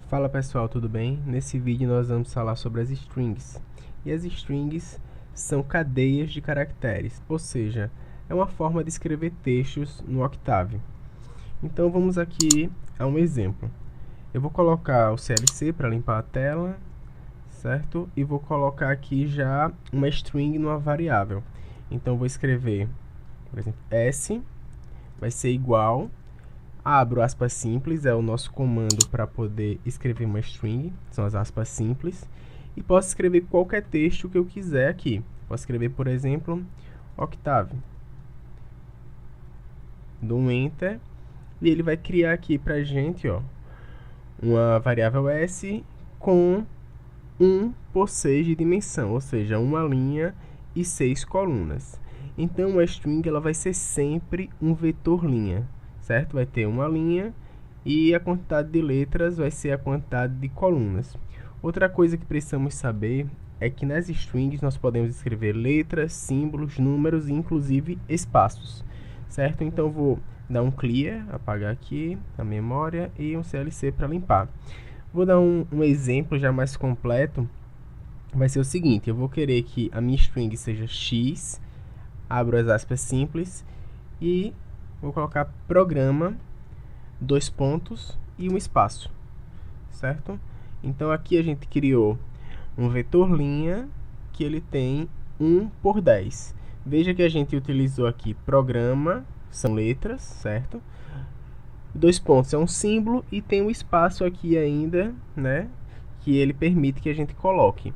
Fala pessoal, tudo bem? Nesse vídeo nós vamos falar sobre as strings. E as strings são cadeias de caracteres, ou seja, é uma forma de escrever textos no Octave. Então vamos aqui a um exemplo. Eu vou colocar o CLC para limpar a tela, certo? E vou colocar aqui já uma string numa variável. Então vou escrever, por exemplo, S vai ser igual, abro aspas simples, é o nosso comando para poder escrever uma string, são as aspas simples, e posso escrever qualquer texto que eu quiser aqui. Posso escrever, por exemplo, Octave. Dou um Enter, e ele vai criar aqui pra gente, ó, uma variável S com 1 por 6 de dimensão, ou seja, uma linha e 6 colunas. Então, a string ela vai ser sempre um vetor linha, certo? Vai ter uma linha e a quantidade de letras vai ser a quantidade de colunas. Outra coisa que precisamos saber é que nas strings nós podemos escrever letras, símbolos, números e inclusive espaços, certo? Então, eu vou dar um clear, apagar aqui a memória e um CLC para limpar. Vou dar um exemplo já mais completo. Vai ser o seguinte, eu vou querer que a minha string seja x, abro as aspas simples e vou colocar programa, dois pontos e um espaço, certo? Então aqui a gente criou um vetor linha que ele tem 1 por 10. Veja que a gente utilizou aqui programa, são letras, certo? Dois pontos é um símbolo e tem um espaço aqui ainda, né, que ele permite que a gente coloque.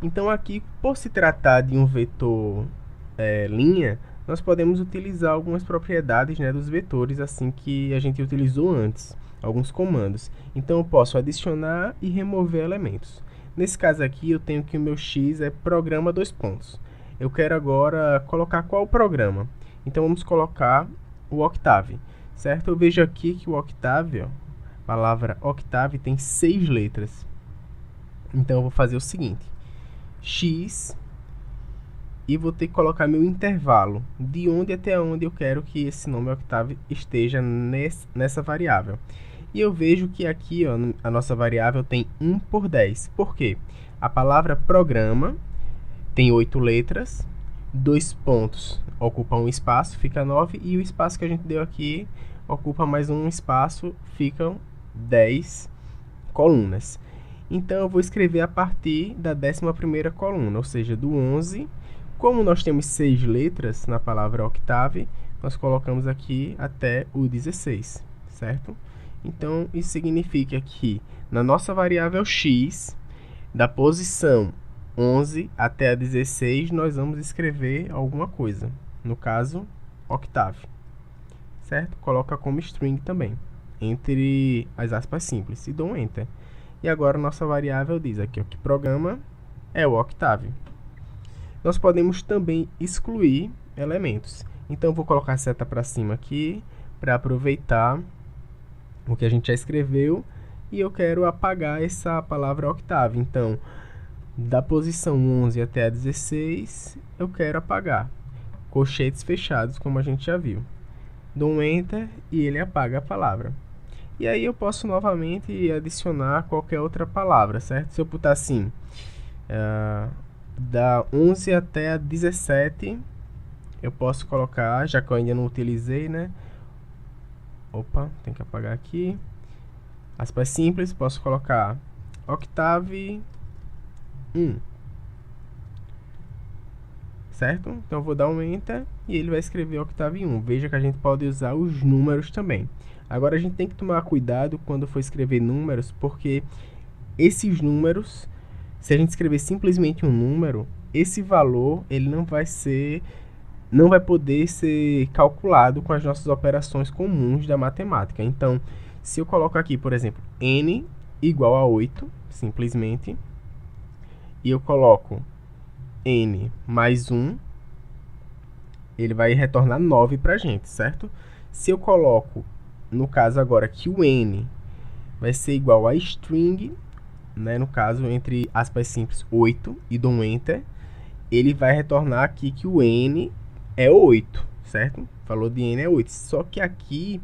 Então aqui, por se tratar de um vetor linha, nós podemos utilizar algumas propriedades, né, dos vetores, assim que a gente utilizou antes, alguns comandos. Então eu posso adicionar e remover elementos. Nesse caso aqui eu tenho que o meu x é programa dois pontos. Eu quero agora colocar qual programa? Então vamos colocar o Octave, certo? Eu vejo aqui que o Octave, ó, a palavra Octave tem 6 letras. Então eu vou fazer o seguinte, x, e vou ter que colocar meu intervalo, de onde até onde eu quero que esse nome Octave esteja nessa variável. E eu vejo que aqui, ó, a nossa variável tem 1 por 10. Por quê? A palavra programa tem 8 letras, dois pontos ocupa um espaço, fica 9, e o espaço que a gente deu aqui ocupa mais um espaço, ficam 10 colunas. Então eu vou escrever a partir da 11ª coluna, ou seja, do 11. Como nós temos 6 letras na palavra Octave, nós colocamos aqui até o 16, certo? Então isso significa que na nossa variável x, da posição 11 até a 16, nós vamos escrever alguma coisa. No caso, Octave, certo? Coloca como string também, entre as aspas simples, e dou um Enter. E agora nossa variável diz aqui, ó, que programa é o Octave. Nós podemos também excluir elementos. Então, vou colocar a seta para cima aqui, para aproveitar o que a gente já escreveu, e eu quero apagar essa palavra Octave. Então, da posição 11 até a 16, eu quero apagar. Colchetes fechados, como a gente já viu. Dou um Enter e ele apaga a palavra. E aí eu posso novamente adicionar qualquer outra palavra, certo? Se eu botar assim, da 11 até a 17, eu posso colocar, já que eu ainda não utilizei, né? Opa, tem que apagar aqui. Aspas simples, posso colocar Octave 1. Certo? Então eu vou dar um Enter e ele vai escrever Octave 1. Veja que a gente pode usar os números também. Agora a gente tem que tomar cuidado quando for escrever números, porque esses números, se a gente escrever simplesmente um número, esse valor ele não vai poder ser calculado com as nossas operações comuns da matemática. Então, se eu coloco aqui, por exemplo, n igual a 8, simplesmente, e eu coloco n mais 1, ele vai retornar 9 para a gente, certo? Se eu coloco, no caso agora, que o n vai ser igual a string, né, no caso, entre aspas simples, 8, e dou um Enter, ele vai retornar aqui que o n é 8, certo? O valor de n é 8, só que aqui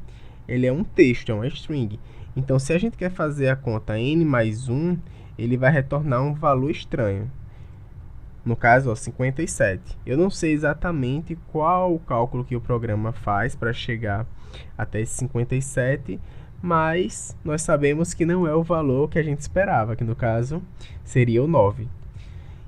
ele é um texto, é uma string. Então, se a gente quer fazer a conta n mais 1, ele vai retornar um valor estranho. No caso, ó, 57. Eu não sei exatamente qual o cálculo que o programa faz para chegar até esse 57, mas nós sabemos que não é o valor que a gente esperava, que no caso seria o 9.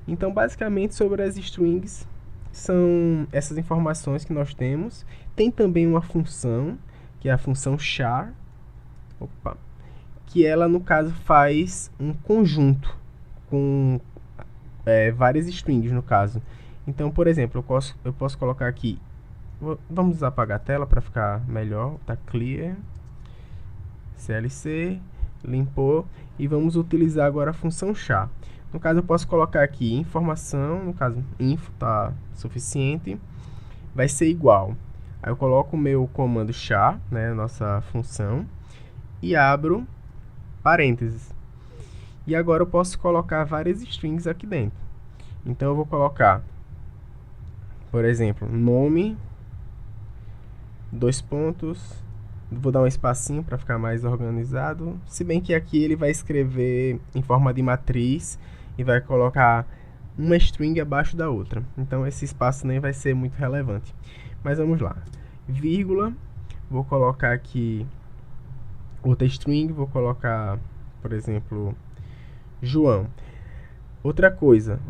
Então, basicamente, sobre as strings, são essas informações que nós temos. Tem também uma função, que é a função char, que ela, no caso, faz um conjunto com várias strings, no caso. Então, por exemplo, eu posso colocar aqui, vamos apagar a tela para ficar melhor, tá clear, CLC, limpou, e vamos utilizar agora a função char. No caso, eu posso colocar aqui informação, no caso, info tá suficiente, vai ser igual. Aí eu coloco o meu comando char, né, nossa função, e abro parênteses. E agora eu posso colocar várias strings aqui dentro. Então eu vou colocar, por exemplo, nome, dois pontos, vou dar um espacinho para ficar mais organizado, se bem que aqui ele vai escrever em forma de matriz e vai colocar uma string abaixo da outra. Então esse espaço nem vai ser muito relevante. Mas vamos lá. Vírgula, vou colocar aqui outra string, vou colocar, por exemplo, João. Outra coisa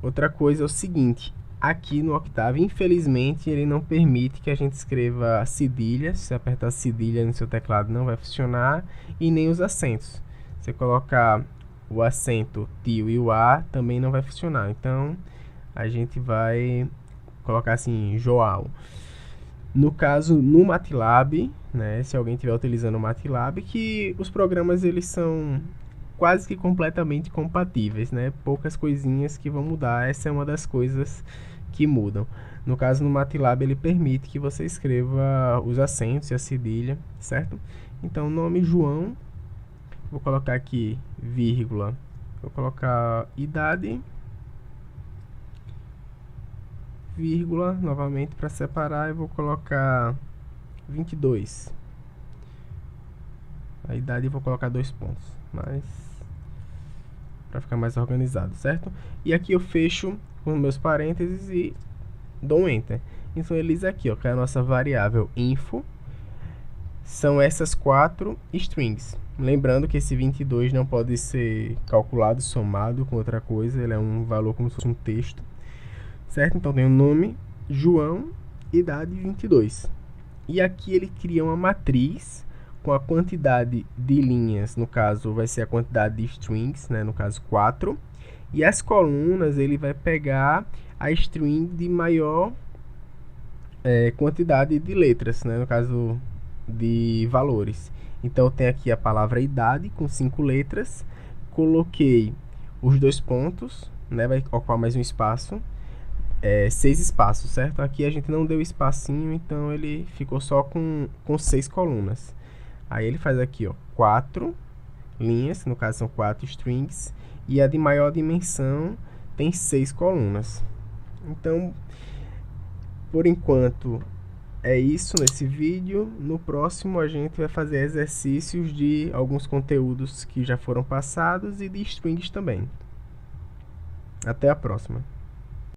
é o seguinte, aqui no Octave, infelizmente, ele não permite que a gente escreva cedilha. Se apertar cedilha no seu teclado não vai funcionar, e nem os acentos. Se colocar o acento tio e o A, também não vai funcionar. Então, a gente vai colocar assim, João. No caso, no MATLAB, né, se alguém estiver utilizando o MATLAB, que os programas eles são quase que completamente compatíveis, né? Poucas coisinhas que vão mudar, essa é uma das coisas que mudam. No caso, no MATLAB, ele permite que você escreva os acentos e a cedilha, certo? Então, nome João, vou colocar aqui, vírgula, vou colocar idade, vírgula, novamente para separar, eu vou colocar 22. A idade eu vou colocar 2 pontos, mas para ficar mais organizado, certo? E aqui eu fecho com meus parênteses e dou um Enter. Então ele diz aqui, ó, que a nossa variável info são essas 4 strings. Lembrando que esse 22 não pode ser calculado, somado com outra coisa, ele é um valor como se fosse um texto, certo? Então tem o nome, João, idade 22. E aqui ele cria uma matriz com a quantidade de linhas, no caso vai ser a quantidade de strings, né, no caso 4, e as colunas ele vai pegar a string de maior quantidade de letras, né, no caso de valores. Então tem aqui a palavra idade com 5 letras, coloquei os 2 pontos, né, vai ocupar mais um espaço, 6 espaços, certo? Aqui a gente não deu espacinho, então ele ficou só com 6 colunas. Aí ele faz aqui, ó, 4 linhas, no caso são 4 strings, e a de maior dimensão tem 6 colunas. Então, por enquanto, é isso nesse vídeo. No próximo a gente vai fazer exercícios de alguns conteúdos que já foram passados e de strings também. Até a próxima.